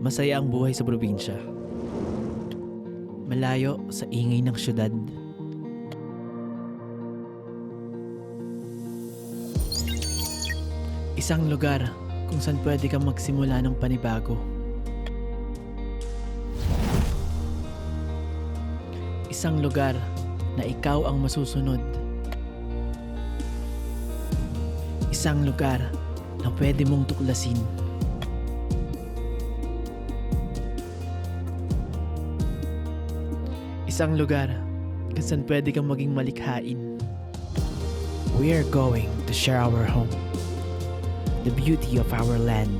Masaya ang buhay sa probinsya. Malayo sa ingay ng syudad. Isang lugar kung saan pwede kang magsimula ng panibago. Isang lugar na ikaw ang masusunod. Isang lugar na pwede mong tuklasin. Isang lugar kung saan pwede kang maging malikhain. We are going to share our home, the beauty of our land,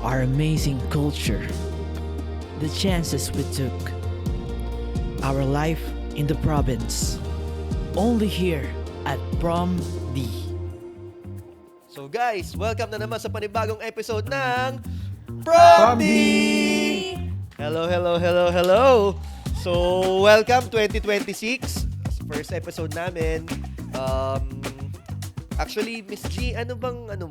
our amazing culture, the chances we took, our life in the province, only here at Prom D. So guys, welcome na naman sa panibagong episode ng Prom D! Hello, hello, hello, hello! So, welcome 2026. First episode namin. Actually, Miss G, ano bang ano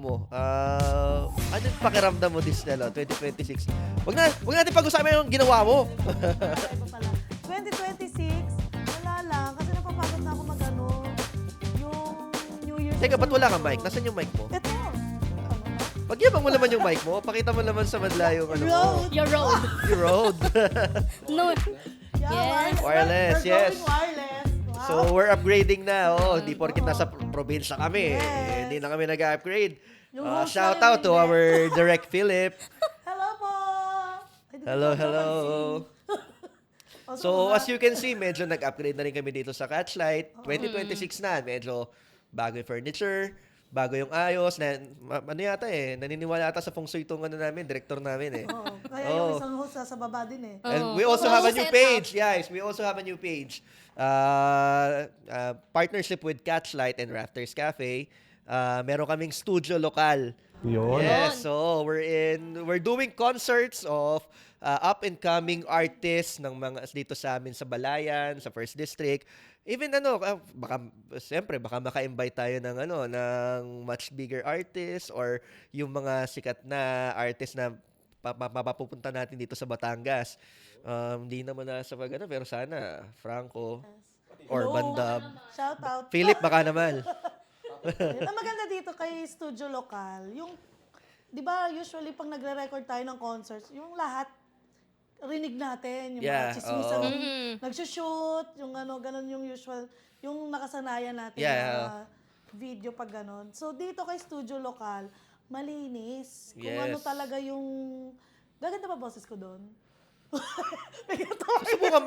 pakiramdam mo this 2026? Wag natin pag-usapan yung ginawa mo. 2026, wala lang. Kasi napapagod na ako yung New Year's. Teka, ba't wala kang mic? Nasaan yung mic mo? Ito. Pagyabang mo naman yung mic mo. Pakita mo naman sa madla yung ano mo. Road. Your road. Yung road. No. Yeah, Yes. Wireless, we're yes. going wireless. Wow. So, we're upgrading na. Hindi porkit nasa probinsya kami. Yes. Hindi na kami nag-upgrade. Yung host Shout namin out to hindi. our Direct Philip. Hello po! Ay, di ko Hello, pa hello. napansin. So, as you can see, medyo nag-upgrade na rin kami dito sa Catchlight. 2026 na. Medyo bago yung furniture, bago yung ayos. Ano yata naniniwala yata sa feng shui itong namin, director namin eh. Oo, kaya yung isang host sa baba din eh. And we also have a new page. Yes, we also have a new page. Partnership with Catchlight and Rafters Cafe. Meron kaming studio lokal. Yun. Yes, so we're doing concerts of up and coming artists ng mga dito sa amin sa Balayan, sa First District. Even baka maka-invite tayo ng ng much bigger artists or yung mga sikat na artists na mapapupunta natin dito sa Batangas. Hindi naman na sa pero sana Franco or Hello. Bandab. Shout out. Philip baka naman. Ang maganda dito kay Studio Lokal, yung, di ba usually pag nagre-record tayo ng concerts, yung lahat, rinig natin, yung Yeah, mga chismisan, oo. nagsushoot, yung ganun yung usual, yung nakasanayan natin Yeah. na video pag ganun. So dito kay Studio Lokal, malinis. Kung Yes. ano talaga yung, gaganda ba boses ko doon? Subukan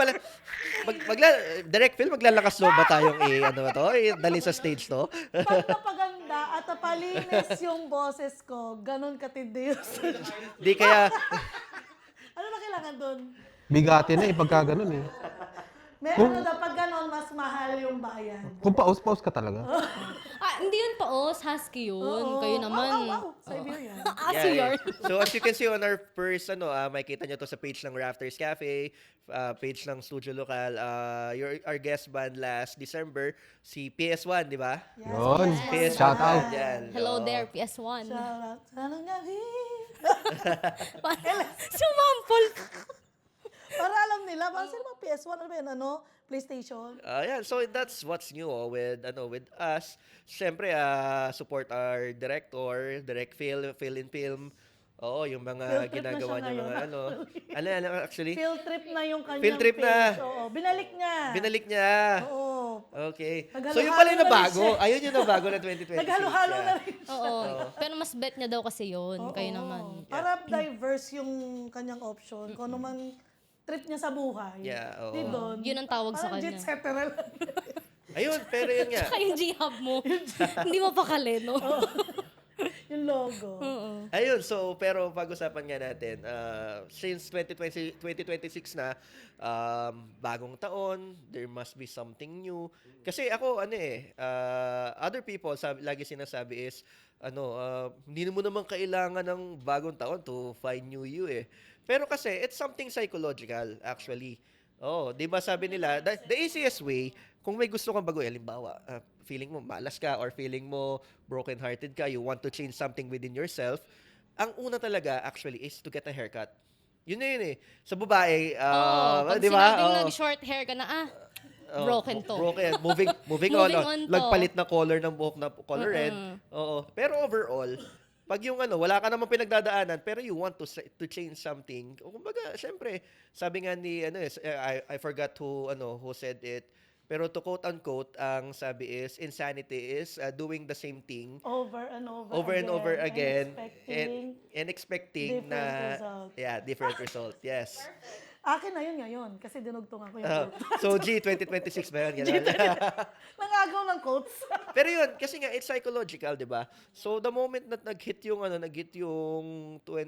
Direct Phil, maglalakas loob ba tayong dali sa stage to? Pag napaganda at napalinis yung boses ko, ganun katindi yung Di kaya, Ano na kailangan doon? Bigati na pagka ganun eh. Meron na daw pag ganun, mas mahal yung bayan. Kung paus-paus ka talaga. Hindi yun paos. Husky yun. Kayo naman. Wow. Siberian. Senior. So as you can see on our first, makita nyo to sa page ng Rafters Cafe, page ng Studio Lokal, our guest band last December, si PS1, di ba? Yes, Yun. yes. Shout out. Yan. Hello Oo. there, PS1. Shout out. Sanang gabi. Sumampol. Para alam nila, parang sino ba PS1? Ano ba yan? PlayStation? Yeah, so that's what's new with us. Siyempre, support our director, Direct Phil in Film. Oo, yung mga Field trip na ginagawa siya niya mga ngayon. actually? Field trip na yung kanyang Field trip na. page. Oo, binalik niya. Binalik niya. Oo. Okay. Naghalo-halo So yung pala yung na rin nabago. siya. Ayun yung nabago na 2026. Naghalo-halo yeah. na rin. Oo. Pero mas bet niya daw kasi yun. Kayo Oo. naman. Para diverse yung kanyang option. Kung ano man trip niya sa buhay. Yeah, oo. Di doon. Yun ang tawag sa Parang kanya. jet setter lang. Ayun, pero yun nga. Tsaka yung G-Hub mo. Hindi mo pakali, no? Yung logo. Ayun, so pero pag-usapan nga natin, since 2026 na, bagong taon, there must be something new. Kasi ako, other people, lagi sinasabi is, hindi mo naman kailangan ng bagong taon to find new you eh. Pero kasi, it's something psychological, actually. Oh, 'di ba sabi nila, the easiest way kung may gusto kang baguhin, halimbawa, feeling mo malas ka or feeling mo broken-hearted ka, you want to change something within yourself, ang una talaga actually is to get a haircut. Yun na yun eh. Sa babae, Pag di ba? sinabing Oo. nag-short hair ka na, Oo, broken to. Broken. Moving Moving on. on to. Nagpalit na color ng buhok na color red. Oo. Pero overall, pag yung wala ka namang pinagdadaanan, pero you want to change something. O kumbaga, syempre, sabi nga ni, I forgot who said it. Pero to quote unquote, ang sabi is, insanity is doing the same thing Over and over again and and expecting different na result. different result. Yes. Akin na yun ngayon kasi dinugtungan ko yung quote. So G 2026 ba yun? Ganun. Nangagaw ng quotes. Pero yun, kasi nga it's psychological, 'di ba? So the moment na nag-hit yung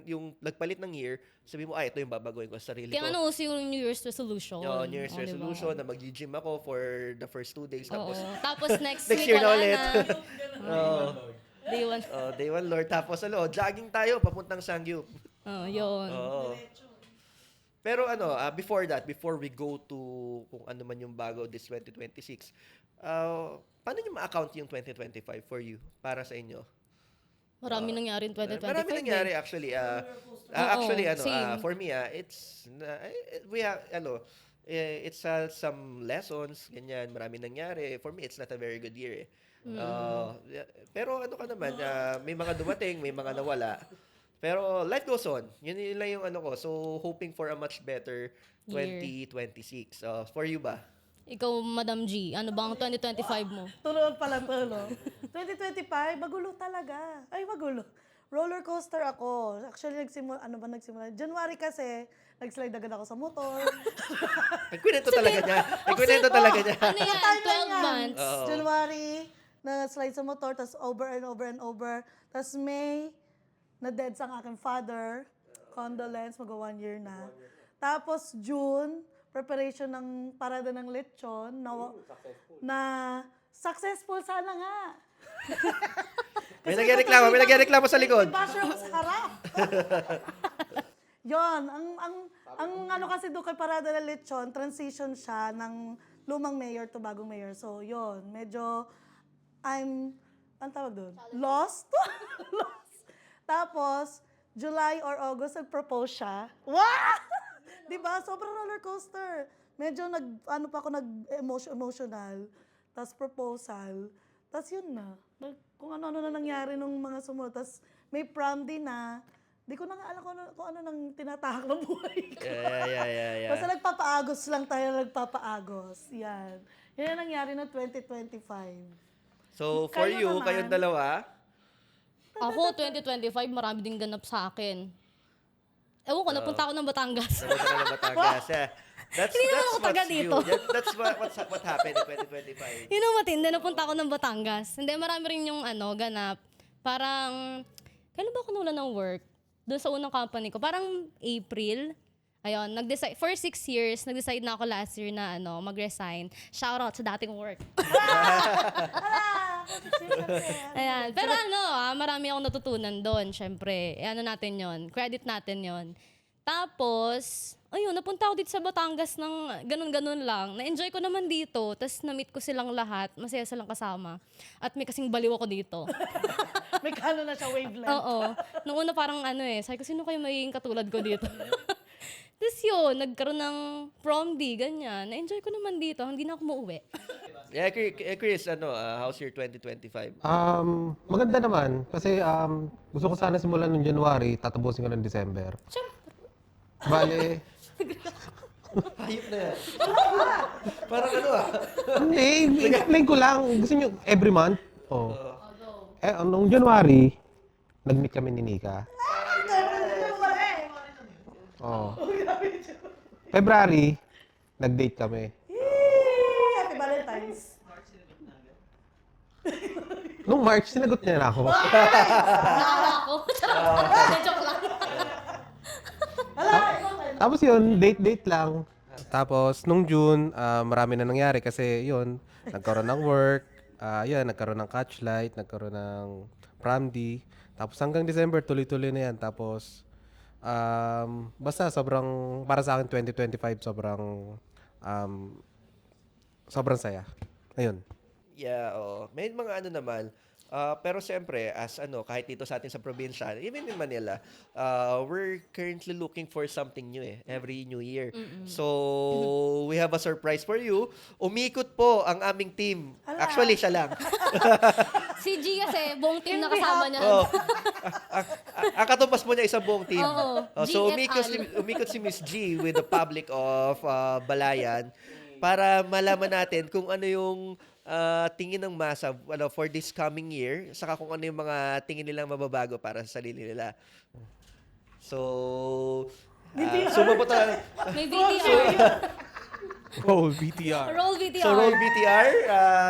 yung nagpalit ng year, sabi mo, ito yung babaguhin ko sa sarili Kaya ko. ano uso yung New Year's resolution. New Year's O, diba? resolution na mag-gym ako for the first 2 days Oo. tapos Tapos next next week year na wala ulit. na. Day one. Day 1 Lord tapos jogging tayo papuntang Sangyup. Yun. Oo. Pero before we go to kung ano man yung bago this 2026, paano nyo ma-account yung 2025 for you, para sa inyo? Marami nangyari in 2025. Marami nangyari actually. same. For me, we have, it's some lessons, ganyan, marami nangyari. For me, it's not a very good year. Pero ka naman, may mga dumating, may mga nawala. Pero life goes on. Yun lang yung ko. So, hoping for a much better 2026. For you ba? Ikaw, Madam G, ano bang 2025 mo? Tuloy pala to, no? 2025, magulo talaga. Ay, magulo. Roller coaster ako. Actually, nagsimula? January kasi, nag-slide agad ako sa motor. Nagkwento talaga niya. Ano yan? Timeline 12 yan. months. Oo. January, na-slide sa motor, tapos over and over and over. Tapos May, na-dead sa aking father. Condolence, mag-1 year na. Tapos June, preparation ng parada ng lechon na successful sana nga. May nagreklamo sa likod. Basher sa harap. Yon, ang kasi doon kay parada ng lechon, transition siya ng lumang mayor to bagong mayor. So, yon, medyo ang tawag doon? Lost? Lost. Tapos, July or August, nag-propose siya. Wow! Diba? Sobrang roller coaster. Medyo emotional. Tapos proposal. Tapos yun na. Kung ano-ano na nangyari nung mga sumunod. Tapos may prom din na. Di ko na nga alam kung ano nang tinatahak ng buhay ko. Yeah. Basta nagpapaagos lang tayo, Yan. Yan ang nangyari ng 2025. So, for Kayo you, naman. kayong dalawa, Ako, 2025, marami ding ganap sa akin. Ewan ko, napunta ako ng Batangas. napunta ka ng Batangas. Hindi naman ako taga what's you. dito. That's what happened in 2025. Yun ang matindi, napunta ako ng Batangas. Hindi, marami rin yung ganap. Parang, kailan ba ako nulan ng work? Doon sa unang company ko. Parang April. Ayun, nag-decide, for 6 years, nag-decide na ako last year na mag-resign. Shout out sa dating work. Ayan. Pero marami akong natutunan doon, syempre. Natin yon, credit natin yon. Tapos, ayun, napunta ako dito sa Batangas ng ganun-ganun lang. Na-enjoy ko naman dito, tapos na-meet ko silang lahat, masaya silang kasama. At may kasing baliw ako dito. May kano na siya wavelength. Oo. Nung una parang sabi ko, sino kayo magiging katulad ko dito? Tapos yun, nagkaroon ng prom D, ganyan. Na-enjoy ko naman dito, hindi na ako mauwi. Yeah, Chris, how's your 2025? Maganda naman. Kasi gusto ko sana simulan ng January, tatapusin ko ng December. Siyempre. Bale, Hayop na yan. Parang hindi, explain ko lang. Gusto nyo, every month? Oh. Nung January, nag-meet kami ni Nika. Oh. February, nag-date kami. Happy Valentine's. Nung March, sinagot niya na ako. Naawa ako. Joke lang. Tapos yun, date lang. Tapos, nung June, marami na nangyari kasi yun, nagkaroon ng work, nagkaroon ng catchlight, nagkaroon ng prom D. Tapos hanggang December, tuloy-tuloy na yan. Tapos, basta sobrang, para sa akin 2025, sobrang saya. Ayun. Yeah, May mga naman, Pero siyempre, as kahit dito sa atin sa probinsya, even in Manila, we're currently looking for something new every new year. So, we have a surprise for you. Umikot po ang aming team. Ala. Actually, siya lang. Si G kasi, buong team na kasama niya. Oh. Ang katumbas po niya isang buong team. Oo, So, G et al. umikot si Miss G with the public of Balayan para malaman natin kung ano yung tingin ng masa for this coming year, saka kung ano yung mga tingin nilang mababago para sa sarili nila. So, sumabot na. May VTR. Oh, BTR. Roll VTR. So, roll BTR,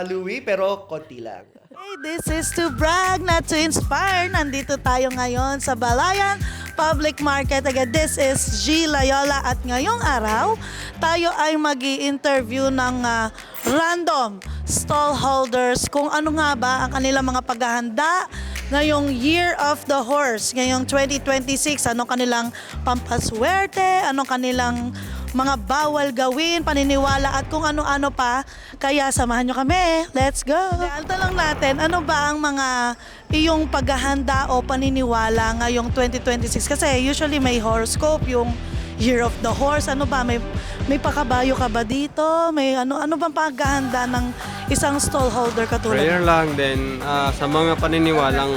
Louie, pero konti lang. Hey, this is to brag, not to inspire. Nandito tayo ngayon sa Balayan Public Market. Again, this is G. Layola at ngayong araw, tayo ay magi-interview ng random stall holders kung ano nga ba ang kanilang mga paghahanda ngayong Year of the Horse, ngayong 2026. Anong kanilang pampaswerte, anong kanilang mga bawal gawin, paniniwala at kung ano-ano pa. Kaya samahan nyo kami. Let's go! Ang tanong natin, ano ba ang mga iyong paghahanda o paniniwala ngayong 2026? Kasi usually may horoscope, yung Year of the Horse. Ano ba? May pakabayo ka ba dito? May ano bang paghahanda ng isang stallholder katulad? Prayer lang din sa mga paniniwalang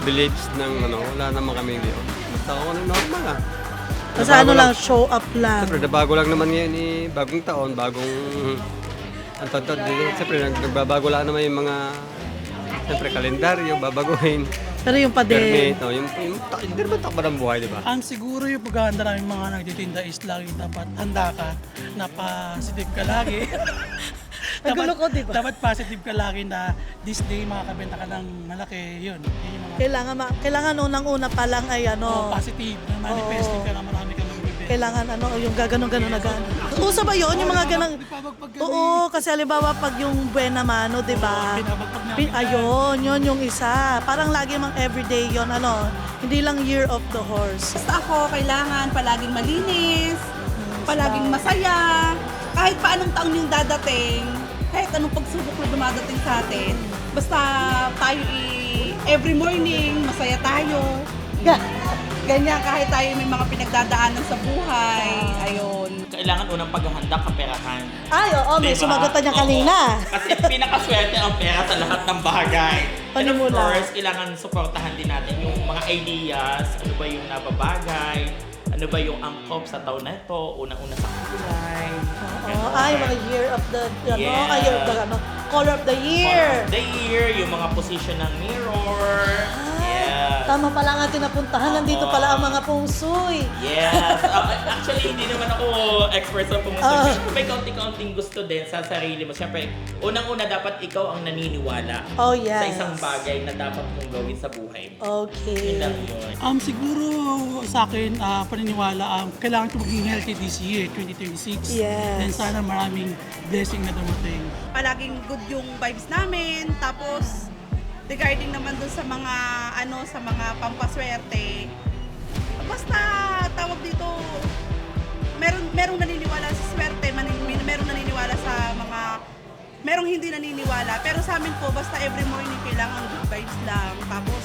beliefs ng wala naman kami yun. Basta ako normal lang. Kasi ano lang, show up lang. Siyempre, bago lang naman ngayon bagong taon, siyempre, nagbabago lang naman yung mga, siyempre, kalendaryo, babaguhin. Pero yung pa din. Permit, hindi naman takba ng buhay, di ba? Ang siguro yung paghahanda namin mga nagtitinda is lagi dapat handa ka, na positive ka lagi. Ang gulo ko, di ba? Dapat positive ka lagi na this day makakabenta ka ng malaki, yun. Yun yung mga Kailangan unang-una pa lang ay positive, na manifesting ka na marami ka nang bibenta. kailangan yung gaganon-ganon na gano'n. Uso ba yun? Yung mga ganang... Oo, kasi halimbawa pag yung buena mano, di ba? Pinabagpag namin yan. Ayun, yun yung isa. Parang lagi mang everyday yun, hindi lang Year of the Horse. Basta ako, kailangan palaging malinis, palaging masaya, kahit pa anong taon yung dadating, kahit anong pagsubok na dumadating sa atin, basta tayo every morning, masaya tayo. Ganyan, kahit tayo may mga pinagdadaanan sa buhay, ayun. Kailangan unang paghahanda kaperahan. Ay, oo, may Diba? sumagot niya Oo. kanina. Kasi pinakaswerte ang pera sa lahat ng bagay. And of Panimula. course, kailangan suportahan din natin yung mga ideas, ano ba yung nababagay, ano ba yung angkop sa taon na ito, unang-una sa kulay. Oo, mga Year of the, Yes. Year of the, Color of the Year. Color of the year, yung mga position ng mirror. Yes. Tama pala ang ating napuntahan. Nandito pala ang mga feng shui. Yes. Actually, hindi naman ako expert sa pumusok. Pero may kaunting-kaunting gusto din sa sarili mo. Siyempre, unang-una dapat ikaw ang naniniwala Oh, sa yes. isang bagay na dapat mong gawin sa buhay mo. Okay. Yun lang yun. Siguro sa akin, paniniwala, kailangan ko maging healthy this year, 2026. Yes. Then sana maraming blessing na dumating. Palaging good yung vibes namin, tapos regarding naman dun sa mga sa mga pampaswerte, basta tawag dito, merong naniniwala sa swerte, merong naniniwala sa mga, merong hindi naniniwala, pero sa amin po basta every morning kailangan good vibes lang, tapos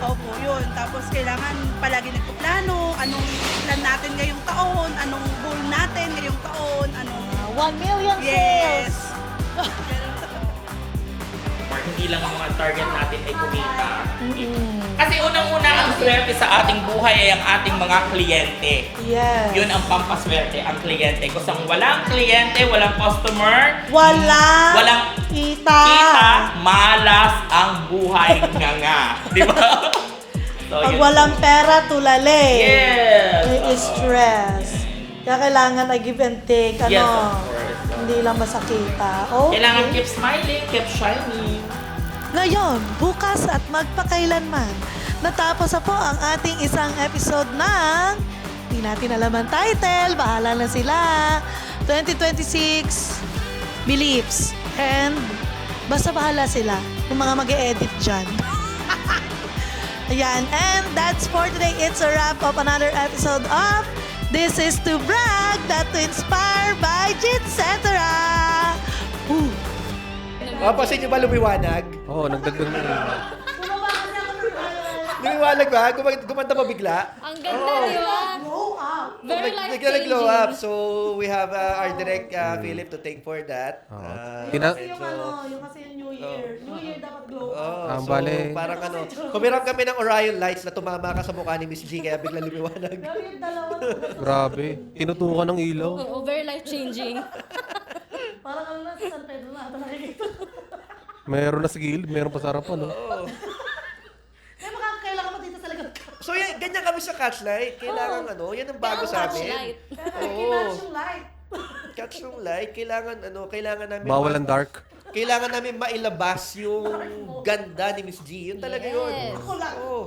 opo, yun, tapos kailangan palagi nagpaplano, anong plan natin ngayong taon, anong goal natin ngayong taon, 1 million yes. Or hindi lang ang mga target natin ay kumita. Kasi unang-una ang swerte sa ating buhay ay ang ating mga kliyente. Yes. Yun ang pampaswerte, ang kliyente. Kung walang kliyente, walang customer, Walang kita. malas ang buhay nga. Di ba? So, Pag yun. walang pera, tulali. Yes! May stress. Kaya kailangan ay give and take. Yes, of course. Hindi lang masakita. Okay. Kailangan keep smiling, keep shining. Ngayon, bukas at magpakailanman, natapos na po ang ating isang episode ng di natin alam ang title, bahala na sila. 2026 Beliefs. And basta bahala sila yung mga mag-e-edit dyan. Ayan, and that's for today. It's a wrap of another episode of This is to Brag, Not to Inspire by Jitcetera. Ooh. Papansin nyo ba lumiwanag? Oo, nagdagdag na yun. Bumaba kasi ako ng Lumiwanag ba? Gumanda ba bigla? Ang ganda, di ba? glow up. Very Nag-glow life-changing. up. So, we have our direct Philip to thank for that. Tina- Kasi yung yung kasi yung New Year. New Year dapat glow up. Oh, so, bale. parang kumiram kami ng Orion lights na tumama ka sa mukha ni Miss G kaya bigla lumiwanag. Pero yung dalawa, Grabe. Tinutukan ng ilaw. Oo, very life-changing. parang ano na sa San Pedro na ata nakikita. Meron na sa gilid, meron pa sa harapan. Oo. Kaya makakailangan mo dito sa likod ka. So, ganyan kami sa Catchlight. Kailangan yan ang bago sa amin. Catchlight. Kaya kinatch yung light. Catch yung light. Kailangan namin. Bawal ang dark. Kailangan namin mailabas yung ganda ni Miss G. Yun talaga yun. Yes. Ako lang. Oo.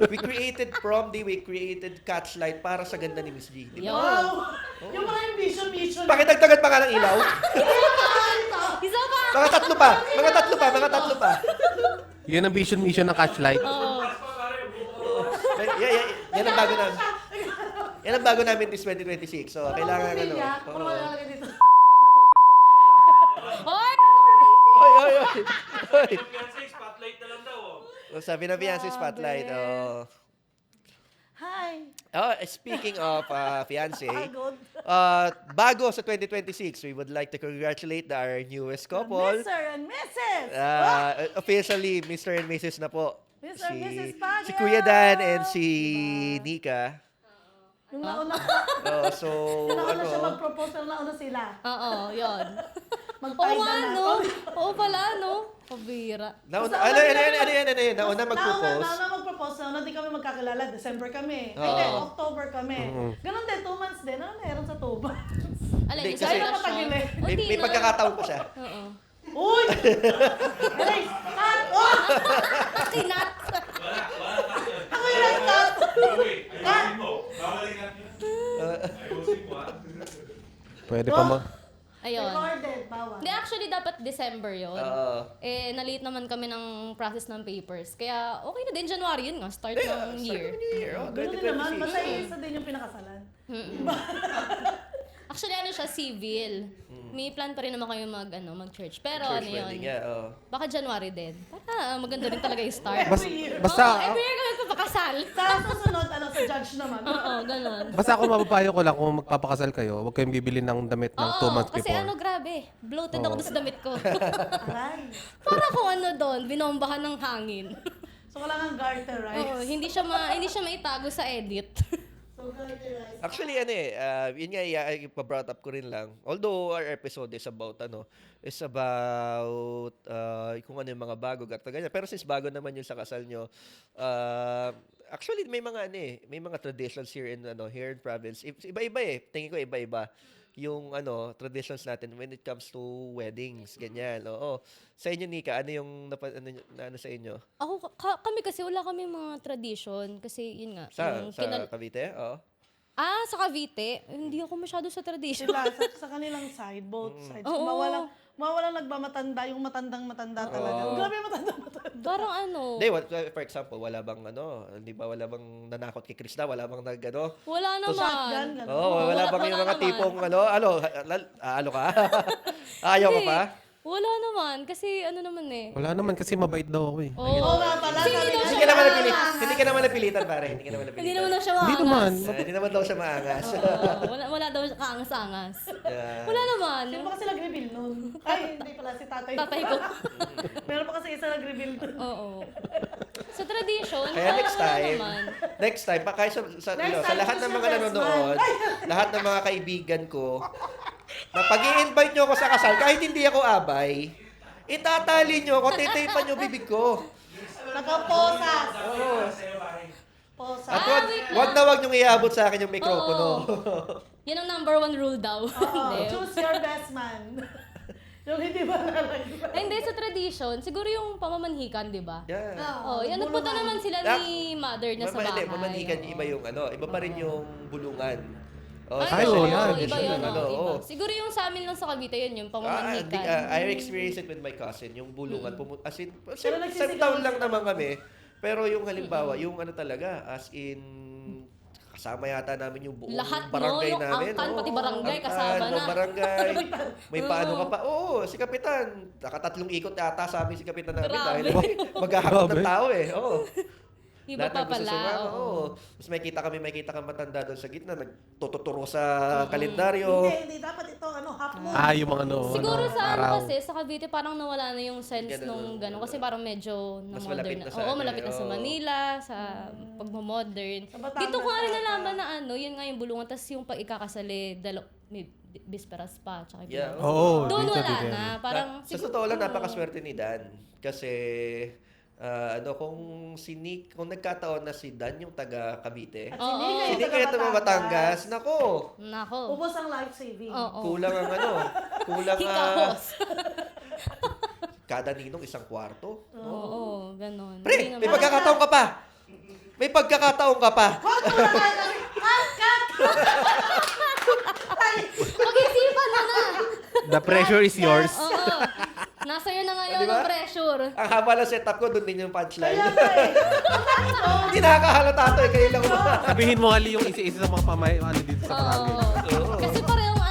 We created Prom Day, we created Catchlight para sa ganda ni Miss G. Di ba? Yo. Wow! Yung mga ambition. Pakidagdagan pa nga ng ilaw. Isa pa! Mga tatlo pa. Yan ang mission ng Catchlight. Oo. Yan ang bago namin. Yan ang bago namin this 2026. So, kailangan Puro wala lang dito. Hoy! Oy. Sabi na fiancé spotlight. Hi! Speaking of fiancé, Pagod. bago sa 2026, we would like to congratulate our newest couple. Mr. and Mrs. Officially, Mr. and Mrs. na po. Mr. and Mrs. Pagyo! Si Kuya Dan and si Nika. Yung nauna pa. So, Nauna siya mag-propose, pero nauna sila. Oo, yun. Oo Mag-tie nga, na no? Oo pala, no? Pabira. Nauna mag-propose. Nauna mag-propose, nauna di kami magkakilala. December kami. Ay, Oo. hindi, October kami. Ganon din, 2 months din. Ano meron sa 2 months? Alin, Hindi, isa kasi- relasyon? Matagil eh. May Hindi na. pagkakataon pa siya. Oo. Uy! Aray! Cut! Oh! Kinat! Ako yung nag-cut! Cut! Pwede pa ma... Ayun. Recorded, bawal. Hindi, actually, dapat December yun. Na-late naman kami ng process ng papers. Kaya, okay na din. January yun nga. Start ng year. Ganun din naman, basta isa din yung pinakasalan. Actually, ano siya, civil. May plan pa rin naman kami mag-church. Pero Church ano yun, wedding, yeah. baka January din. Para maganda rin talaga yung start. Basta, Oo, every year kami papakasal. Sa susunod, sa judge naman. Oo, ganun. basta ako mapapayo ko lang kung magpapakasal kayo, huwag kayong bibili ng damit ng 2 months kasi before. grabe. Bloated ako doon sa damit ko. Aray. Para kung doon, binombahan ng hangin. So, wala kang garter, right? Oo, hindi siya maitago sa edit. So, garter, right? Actually, yun nga, ipa-brought up ko rin lang. Although our episode is about, kung ano yung mga bago, ganyan. Pero since bago naman yung sa kasal nyo, actually, may mga traditions here in province. Iba-iba Tingin ko iba-iba yung traditions natin when it comes to weddings, ganyan. Oo. Sa inyo, Nika, ano yung sa inyo? Ako, kami kasi wala kami mga tradition. Kasi yun nga. Sa yung Cavite? Oo. Sa Cavite, hindi ako masyado sa tradition. Sila, sa kanilang side, both sides. Oo. Mawalang nagmamatanda, yung matandang-matanda talaga. Grabe matandang-matanda. Parang Hindi, for example, wala bang di ba, wala bang nanakot kay Krista? Wala bang wala naman. Shotgun, gano'n. wala bang yung mga naman. tipong ka? Ayaw ka pa? Wala naman. Kasi Wala naman kasi mabait daw ako eh. Oo nga pala, Kasi sabi hindi daw niya. Hindi ka naman napilitan. Hindi ka naman napilitan, pare. Hindi ka naman napilitan. Hindi naman daw siya Hindi maangas. naman. Hindi naman daw siya maangas. Wala daw siya kaangas-angas. Yeah. Wala naman. Sino ba kasi nag-reveal nun? Ay, hindi pala, si tatay. Tatay ko. Meron pa kasi isa nag-reveal nun. Oo. Sa tradition, Kaya next wala time, naman. kahit sa lahat ng mga nanonood, lahat ng mga kaibigan ko, na pag-i-invite nyo ako sa kasal, kahit hindi ako abay, itatali nyo ako, titaypan nyo bibig ko. Nakaposas. Oo. Posas. At wait wag na wag nyo iabot sa akin yung mikropono. Yan ang #1 rule daw. Hindi. Choose your best man. Yung hindi ba nalagay? Ay, hindi, sa tradition, siguro yung pamamanhikan, di ba? Yeah. Yan, nagpunta naman sila ni mother na sa bahay. Mamanikan iba yung iba pa rin yung bulungan. Ay, oo, yan. iba yun. Ano, Iba. oo. Siguro yung sa amin lang sa Cavite yun, yung pamamanhikan. I experienced it with my cousin, yung bulungan. As in, Pero same nagsisigaw town lang naman kami. Pero yung halimbawa, yung talaga, as in, kasama yata namin yung buong Lahat, no? barangay Yung namin. angkan, Oo, pati barangay, angkan, kasama buong na. barangay. May paano ka pa. Oo, si Kapitan. Nakatatlong ikot yata sa amin si Kapitan namin Grabe. dahil maghahakot ng tao eh. Oo. Iba pa Lahat ng gusto pala. sumama, Oo. oo. Tapos may kita kang matanda doon sa gitna, nagtuturo sa kalendaryo. Hindi dapat ito, half moon. Yung mga Siguro sa ano araw. kasi, sa Cavite parang nawala na yung sense nung gano'n. Kasi parang medyo Mas na-modern malapit na. na sa Oo, ano malapit eh, na sa oo. Manila, sa pagmamodern. Sa Batangas Dito ko nga rin ata. nalaman na yun nga yung bulungan. Tapos yung pag-ikakasali, may bisperas pa. Tsaka Yeah, Oo, doon dito, wala dito. na. Parang, Sa totoo lang, napakaswerte ni Dan. Kasi, kung nagkataon na si Dan yung taga Cavite, At Oo. si Nika si yung Nika taga yung taga Batangas, nako, nako. Ubos ang life saving. Oo. kulang ang kulang Hikahos. kada ninong isang kwarto. Oo, ganon. Pre, Hindi may naman. pagkakataon ka pa. May pagkakataon ka pa. Pag-isipan mo na. The pressure is yours. Oo. Nasa iyo na ngayon Di ba? ang pressure. Ang haba ng setup ko, doon din yung punchline. Kaya nga eh. Hindi nakakahalata to eh. Kayo lang Sabihin mo Ali yung isa-isa sa mga dito sa barangay. Oo. Kasi parehong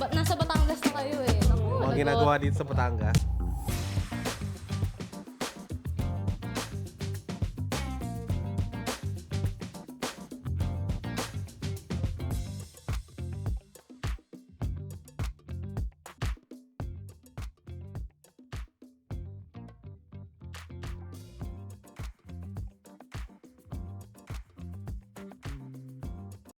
nasa Batangas na kayo eh. Naku, Mga lagot. ginagawa dito sa Batangas.